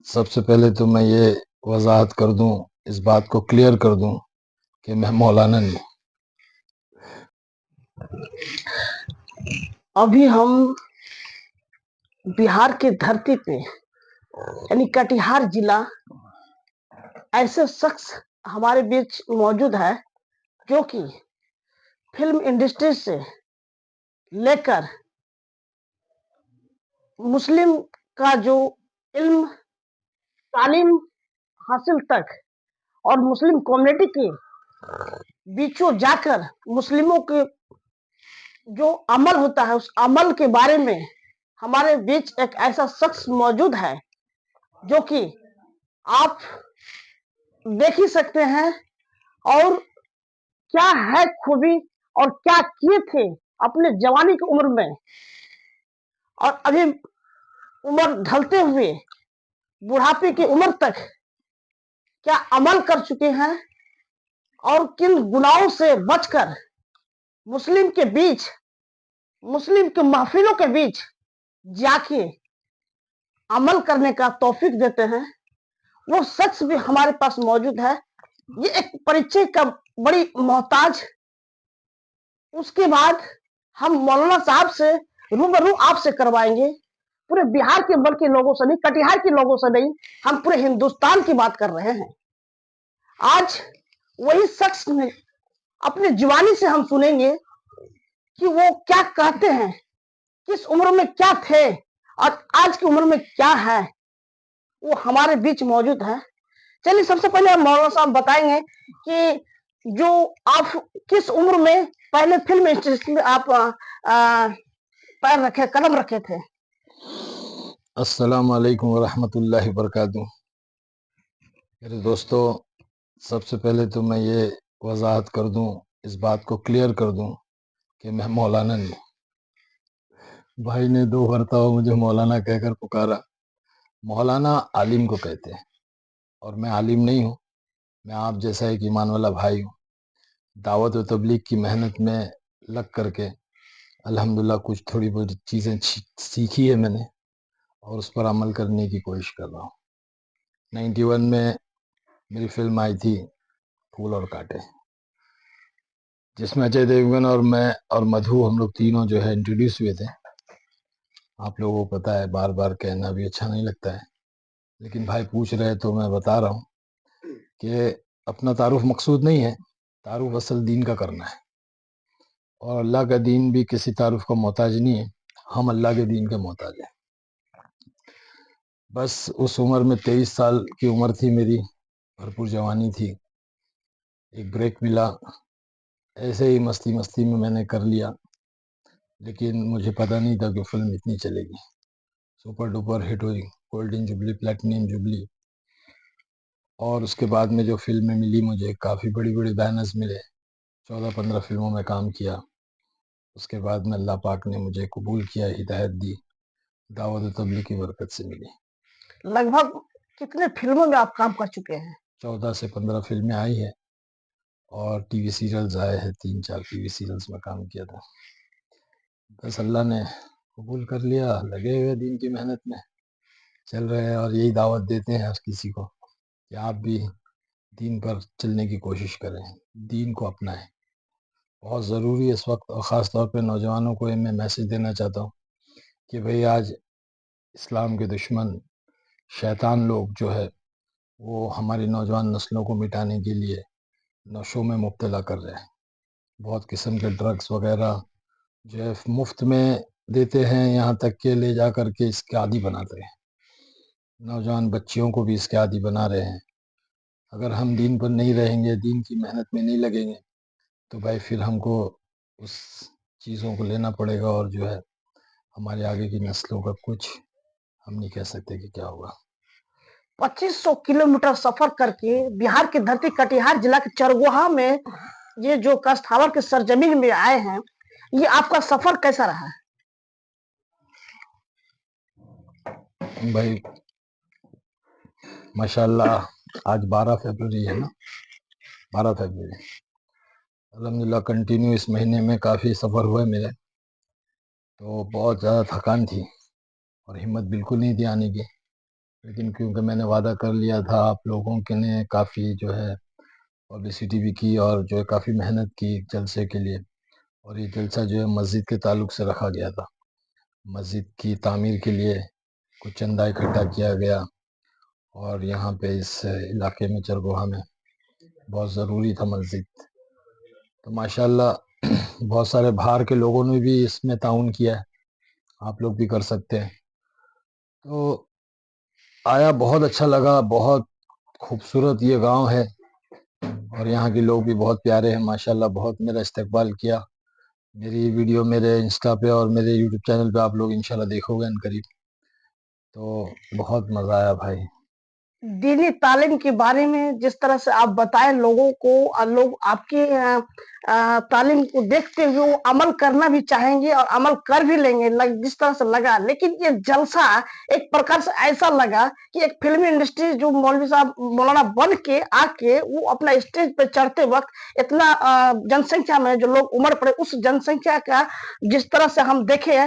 سب سے پہلے تو میں یہ وضاحت کر دوں، اس بات کو کلیئر کر دوں کہ میں مولانا نہیں ہوں۔ ابھی ہم بہار کی دھرتی پہ یعنی کٹیہار ضلع ایسے شخص ہمارے بیچ موجود ہے جو کہ فلم انڈسٹری سے لے کر مسلم کا جو علم تعلیم حاصل تک اور مسلم کمیونٹی کے بیچوں جا کر مسلموں کے جو عمل ہوتا ہے اس عمل کے بارے میں ہمارے بیچ ایک ایسا شخص موجود ہے جو کہ آپ دیکھ ہی سکتے ہیں، اور کیا ہے خوبی اور کیا کیے تھے اپنے جوانی کی عمر میں، اور ابھی عمر ڈھلتے ہوئے بڑھاپے کی عمر تک کیا عمل کر چکے ہیں، اور کن گناہوں سے بچ کر مسلم کے بیچ مسلم کے محفلوں کے بیچ جا کے عمل کرنے کا توفیق دیتے ہیں، وہ شخص بھی ہمارے پاس موجود ہے۔ یہ ایک پریچے کا بڑی محتاج، اس کے بعد ہم مولانا صاحب سے روبرو آپ سے کروائیں گے، پورے بہار کے بلکہ لوگوں سے نہیں، کٹیہار کے لوگوں سے نہیں، ہم پورے ہندوستان کی بات کر رہے ہیں۔ آج وہی شخص نے اپنے جوانی سے ہم سنیں گے کہ وہ کیا کہتے ہیں، کس عمر میں کیا تھے اور آج کی عمر میں کیا ہے، وہ ہمارے بیچ موجود ہے۔ چلیے سب سے پہلے ہم مولانا صاحب بتائیں گے کہ جو آپ کس عمر میں پہلے فلم انڈسٹری میں آپ پیر رکھے، قدم رکھے تھے؟ السلام علیکم ورحمۃ اللہ وبرکاتہ۔ میرے دوستو، سب سے پہلے تو میں یہ وضاحت کر دوں، اس بات کو کلیئر کر دوں کہ میں مولانا نہیں ہوں۔ بھائی نے دو مرتبہ مجھے مولانا کہہ کر پکارا۔ مولانا عالم کو کہتے ہیں، اور میں عالم نہیں ہوں، میں آپ جیسا ایک ایمان والا بھائی ہوں۔ دعوت و تبلیغ کی محنت میں لگ کر کے الحمدللہ کچھ تھوڑی بہت چیزیں سیکھی ہے میں نے، اور اس پر عمل کرنے کی کوشش کر رہا ہوں۔ 91 میں میری فلم آئی تھی پھول اور کانٹے، جس میں اجے دیوگن اور میں اور مدھو ہم لوگ تینوں جو ہے انٹروڈیوس ہوئے تھے۔ آپ لوگوں کو پتہ ہے، بار بار کہنا بھی اچھا نہیں لگتا ہے، لیکن بھائی پوچھ رہے تو میں بتا رہا ہوں کہ اپنا تعارف مقصود نہیں ہے، تعارف اصل دین کا کرنا ہے، اور اللہ کا دین بھی کسی تعارف کا محتاج نہیں ہے، ہم اللہ کے دین کے محتاج ہیں۔ بس اس عمر میں 23 سال کی عمر تھی میری، بھرپور جوانی تھی، ایک بریک ملا، ایسے ہی مستی مستی میں نے کر لیا، لیکن مجھے پتہ نہیں تھا کہ فلم اتنی چلے گی، سپر ڈوپر ہٹ ہوئی، گولڈن جوبلی، پلیٹینم جوبلی، اور اس کے بعد میں جو فلمیں ملی مجھے، کافی بڑی بڑی بینرز ملے، 14-15 فلموں میں کام کیا۔ اس کے بعد میں اللہ پاک نے مجھے قبول کیا، ہدایت دی، دعوت و تبلیغ کی برکت سے ملی۔ لگ بھگ کتنے فلموں میں آپ کام کر چکے ہیں؟ 14 سے 15 فلمیں آئی ہیں، اور ٹی وی سیریلز آئے ہیں، 3-4 ٹی وی سیریلز میں کام کیا تھا۔ بس اللہ نے قبول کر لیا، لگے ہوئے دین کی محنت میں چل رہے ہیں، اور یہی دعوت دیتے ہیں ہر کسی کو کہ آپ بھی دین پر چلنے کی کوشش کریں، دین کو اپنائیں۔ بہت ضروری ہے اس وقت، اور خاص طور پہ نوجوانوں کو میں میسج دینا چاہتا ہوں کہ بھئی آج اسلام کے دشمن شیطان لوگ جو ہے وہ ہماری نوجوان نسلوں کو مٹانے کے لیے نشوں میں مبتلا کر رہے ہیں۔ بہت قسم کے ڈرگس وغیرہ جو ہے مفت میں دیتے ہیں، یہاں تک کہ لے جا کر کے اس کے عادی بناتے ہیں، نوجوان بچیوں کو بھی اس کے عادی بنا رہے ہیں۔ اگر ہم دین پر نہیں رہیں گے، دین کی محنت میں نہیں لگیں گے، تو بھائی پھر ہم کو اس چیزوں کو لینا پڑے گا، اور جو ہے ہمارے آگے کی نسلوں کا کچھ ہم نہیں کہہ سکتے کہ کیا ہوگا۔ 2500 کلومیٹر سفر کر کے بہار کی دھرتی کٹیہار ضلع کے چرگوہا میں یہ جو کاشتھاور کے سرزمین میں آئے ہیں، یہ آپ کا سفر کیسا رہا ہے؟ بھائی ماشاءاللہ آج 12 فروری ہے نا، 12 فروری، الحمدللہ کنٹینیو اس مہینے میں کافی سفر ہوئے میرے، تو بہت زیادہ تھکان تھی اور ہمت بالکل نہیں تھی آنے کی، لیکن کیونکہ میں نے وعدہ کر لیا تھا، آپ لوگوں کے نے کافی جو ہے پبلسٹی بھی کی اور جو ہے کافی محنت کی جلسے کے لیے، اور یہ جلسہ جو ہے مسجد کے تعلق سے رکھا گیا تھا۔ مسجد کی تعمیر کے لیے کچھ چندہ اکٹھا کیا گیا، اور یہاں پہ اس علاقے میں چرگوہا میں بہت ضروری تھا مسجد، تو ماشاءاللہ بہت سارے باہر کے لوگوں نے بھی اس میں تعاون کیا ہے، آپ لوگ بھی کر سکتے ہیں۔ تو آیا، بہت اچھا لگا، بہت خوبصورت یہ گاؤں ہے، اور یہاں کے لوگ بھی بہت پیارے ہیں ماشاءاللہ، بہت میرا استقبال کیا۔ میری ویڈیو میرے انسٹا پہ اور میرے یوٹیوب چینل پہ آپ لوگ انشاءاللہ دیکھو گے ان قریب، تو بہت مزہ آیا بھائی۔ دینی تعلیم کے بارے میں جس طرح سے آپ بتائیں لوگوں کو، اور لوگ آپ کی تعلیم کو دیکھتے ہوئے وہ عمل کرنا بھی چاہیں گے اور عمل کر بھی لیں گے، جس طرح سے لگا۔ لیکن یہ جلسہ ایک پرکار سے ایسا لگا کہ ایک فلمی انڈسٹری جو مولوی صاحب مولانا بن کے آ کے وہ اپنا اسٹیج پہ چڑھتے وقت اتنا جن سنکھیا میں جو لوگ امڑ پڑے، اس جن سنکھیا کا جس طرح سے ہم دیکھے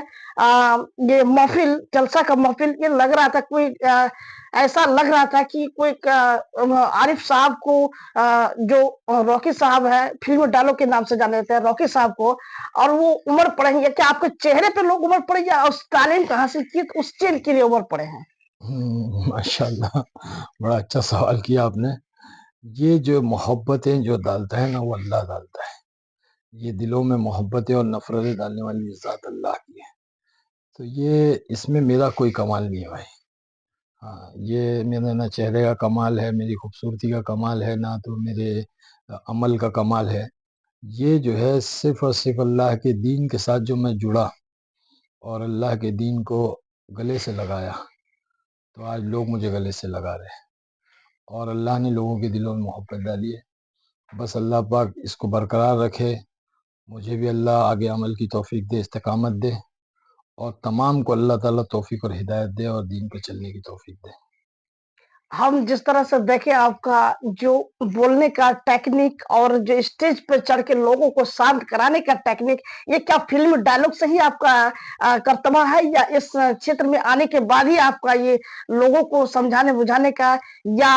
یہ محفل، جلسہ کا محفل، یہ لگ رہا تھا کوئی ایسا لگ رہا تھا کہ کوئی عارف صاحب کو جو راکی صاحب ہے، فلم ڈالو کے نام سے جانے جاتے ہیں، راکی صاحب کو، اور وہ عمر پڑے ہیں کہ آپ کے چہرے پہ لوگ عمر پڑے یا اس تعلیم کا حاصل کی اس چیز کے لیے عمر پڑے ہیں؟ ماشاءاللہ، بڑا اچھا سوال کیا آپ نے۔ یہ جو محبتیں جو ڈالتا ہے نا، وہ اللہ ڈالتا ہے۔ یہ دلوں میں محبتیں اور نفرتیں ڈالنے والی ذات اللہ کی ہے، تو یہ اس میں میرا کوئی کمال نہیں ہے بھائی۔ ہاں، یہ میرا نہ چہرے کا کمال ہے، میری خوبصورتی کا کمال ہے، نہ تو میرے عمل کا کمال ہے۔ یہ جو ہے صرف اور صرف اللہ کے دین کے ساتھ جو میں جڑا اور اللہ کے دین کو گلے سے لگایا، تو آج لوگ مجھے گلے سے لگا رہے ہیں، اور اللہ نے لوگوں کے دلوں میں محبت ڈالی ہے۔ بس اللہ پاک اس کو برقرار رکھے، مجھے بھی اللہ آگے عمل کی توفیق دے، استقامت دے، اور تمام کو اللہ تعالیٰ توفیق اور ہدایت دے اور دین پہ چلنے کی توفیق دے۔ ہم جس طرح سے دیکھیں آپ کا جو بولنے کا ٹیکنیک اور جو اسٹیج پہ چڑھ کے لوگوں کو شانت کرانے کا ٹیکنیک، یہ کیا فلم ڈائلگ سے ہی آپ کا کرتبہ ہے، یا اس چھیتر میں آنے کے بعد ہی آپ کا یہ لوگوں کو سمجھانے بجھانے کا، یا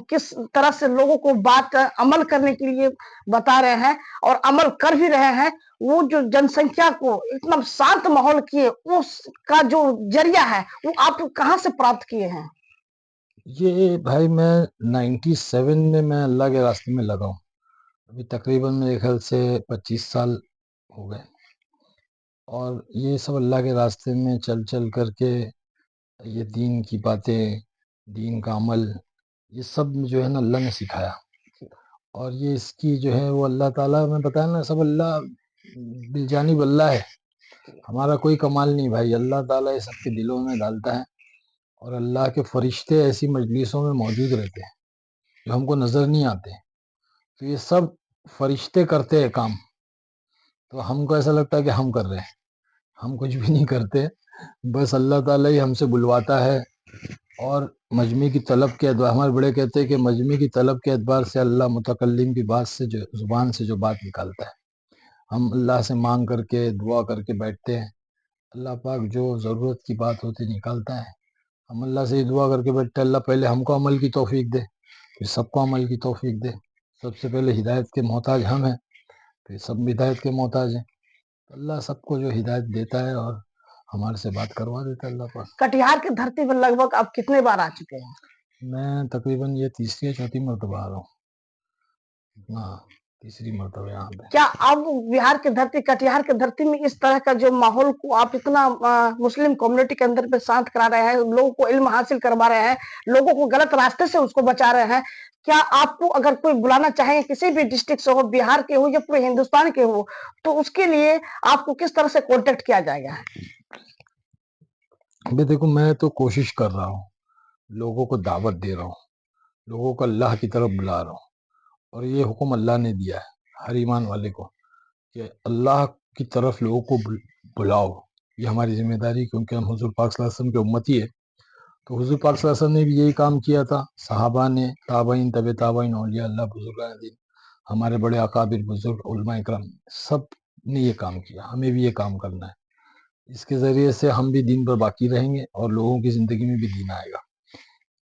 کس طرح سے لوگوں کو بات عمل کرنے کے لیے بتا رہے ہیں اور عمل کر بھی رہے ہیں؟ وہ جو جن سنکھیا کو اتنا شانت ماحول کیے، اس کا جو ذریعہ ہے وہ آپ کہاں سے پراپت کیے ہیں؟ یہ بھائی میں 97 میں اللہ کے راستے میں لگا ہوں، ابھی تقریباً میرے خیال سے 25 سال ہو گئے، اور یہ سب اللہ کے راستے میں چل چل کر کے یہ دین کی باتیں، دین کا عمل، یہ سب جو ہے نا اللہ نے سکھایا، اور یہ اس کی جو ہے وہ اللہ تعالیٰ میں بتایا نا، سب اللہ بالجانب اللہ ہے، ہمارا کوئی کمال نہیں بھائی، اللہ تعالیٰ یہ سب کے دلوں میں ڈالتا ہے، اور اللہ کے فرشتے ایسی مجلسوں میں موجود رہتے ہیں جو ہم کو نظر نہیں آتے، تو یہ سب فرشتے کرتے ہیں کام، تو ہم کو ایسا لگتا ہے کہ ہم کر رہے ہیں، ہم کچھ بھی نہیں کرتے، بس اللہ تعالیٰ ہی ہم سے بلواتا ہے، اور مجمع کی طلب کے اعتبار، ہمارے بڑے کہتے ہیں کہ مجمع کی طلب کے اعتبار سے اللہ متکلم کی بات سے، جو زبان سے جو بات نکالتا ہے، ہم اللہ سے مانگ کر کے دعا کر کے بیٹھتے ہیں، اللہ پاک جو ضرورت کی بات ہوتی نکالتا ہے، ہم اللہ سے دعا کر کے بیٹھتے ہیں، اللہ پہلے ہم کو عمل کی توفیق دے، پھر سب کو عمل کی توفیق دے، سب سے پہلے ہدایت کے محتاج ہم ہیں، پھر سب ہدایت کے محتاج ہیں، اللہ سب کو جو ہدایت دیتا ہے اور ہمارے سے بات کروا دیتا ہے اللہ پاک۔ کٹیہار کی دھرتی پر لگ بھگ آپ کتنے بار آ چکے ہیں؟ میں تقریباً یہ تیسری یا چوتھی مرتبہ آ رہا ہوں، ہاں تیسری مرتبہ یہاں پہ۔ کیا اب بہار کی دھرتی، کٹیہار کی دھرتی میں اس طرح کا جو ماحول کو آپ اتنا مسلم کمیونٹی کے اندر پہ شانت کرا رہے ہیں، لوگوں کو علم حاصل کروا رہے ہیں، لوگوں کو غلط راستے سے اس کو بچا رہے ہیں، کیا آپ کو اگر کوئی بلانا چاہے کسی بھی ڈسٹرکٹ سے ہو، بہار کے ہو یا پورے ہندوستان کے ہو، تو اس کے لیے آپ کو کس طرح سے کانٹیکٹ کیا جائے گا؟ ابھی دیکھو، میں تو کوشش کر رہا ہوں، لوگوں کو دعوت دے رہا ہوں، لوگوں کو اللہ کی طرف بلا رہا ہوں، اور یہ حکم اللہ نے دیا ہے ہر ایمان والے کو کہ اللہ کی طرف لوگوں کو بلاؤ، یہ ہماری ذمہ داری، کیونکہ ہم حضور پاک صلی اللہ علیہ وسلم کے امتی ہے، تو حضور پاک صلی اللہ علیہ وسلم نے بھی یہی کام کیا تھا، صحابہ نے، تابعین، طب تابعین، اولیاء اللہ، بزرگان دین، ہمارے بڑے اکابر بزرگ علماء اکرام، سب نے یہ کام کیا، ہمیں بھی یہ کام کرنا ہے، اس کے ذریعے سے ہم بھی دین پر باقی رہیں گے اور لوگوں کی زندگی میں بھی دین آئے گا۔